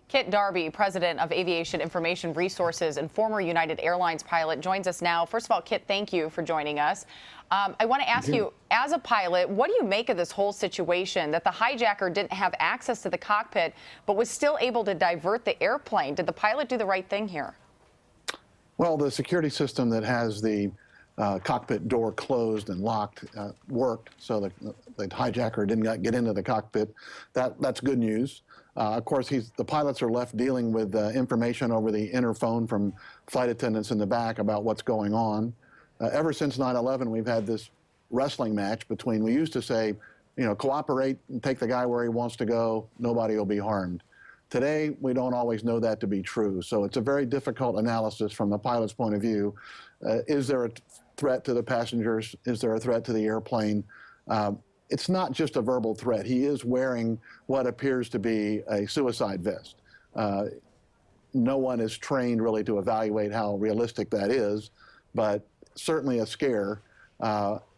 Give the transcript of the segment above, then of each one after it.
Kit Darby, president of Aviation Information Resources and former United Airlines pilot, joins us now. First of all, Kit, thank you for joining us. I want to ask you, as a pilot, what do you make of this whole situation that the hijacker didn't have access to the cockpit but was still able to divert the airplane? Did the pilot do the right thing here? Well, the security system that has the cockpit door closed and locked worked, so the hijacker didn't get into the cockpit. That's good news. Of course, the pilots are left dealing with information over the interphone from flight attendants in the back about what's going on. Ever since 9/11, we've had this wrestling match between, we used to say, you know, cooperate and take the guy where he wants to go, nobody will be harmed. Today, we don't always know that to be true, so it's a very difficult analysis from the pilot's point of view. Is there a threat to the passengers? Is there a threat to the airplane? It's not just a verbal threat. He is wearing what appears to be a suicide vest. No one is trained really to evaluate how realistic that is, but certainly a scare.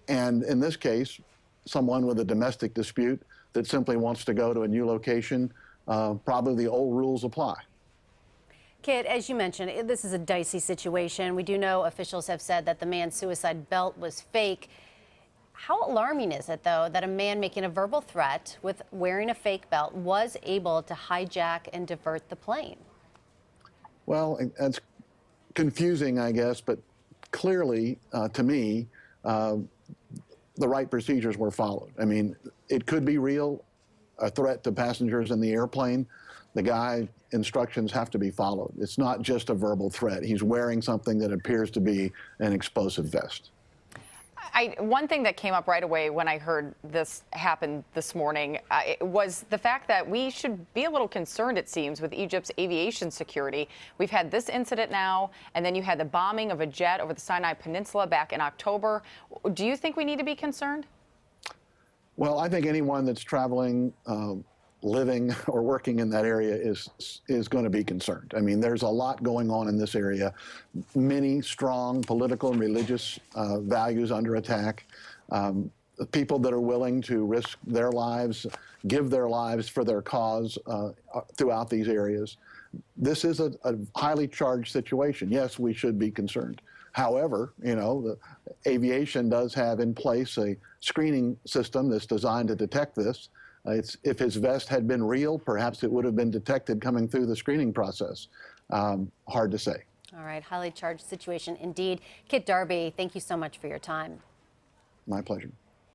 And in this case, someone with a domestic dispute that simply wants to go to a new location, probably the old rules apply. Kit, as you mentioned, this is a dicey situation. We do know officials have said that the man's suicide belt was fake. How alarming is it, though, that a man making a verbal threat with wearing a fake belt was able to hijack and divert the plane? Well, it's confusing, I guess, but clearly, to me, the right procedures were followed. I mean, it could be real, a threat to passengers in the airplane. The guy instructions have to be followed. It's not just a verbal threat. He's wearing something that appears to be an explosive vest. One thing that came up right away when I heard this happen this morning was the fact that we should be a little concerned, it seems, with Egypt's aviation security. We've had this incident now, and then you had the bombing of a jet over the Sinai Peninsula back in October. Do you think we need to be concerned? Well, I think anyone that's traveling, living or working in that area is going to be concerned. I mean, there's a lot going on in this area. Many strong political and religious values under attack. People that are willing to risk their lives, give their lives for their cause throughout these areas. This is a highly charged situation. Yes, we should be concerned. However, you know, the aviation does have in place a screening system that's designed to detect this. If his vest had been real, perhaps it would have been detected coming through the screening process. Hard to say. All right, highly charged situation indeed. Kit Darby, thank you so much for your time. My pleasure.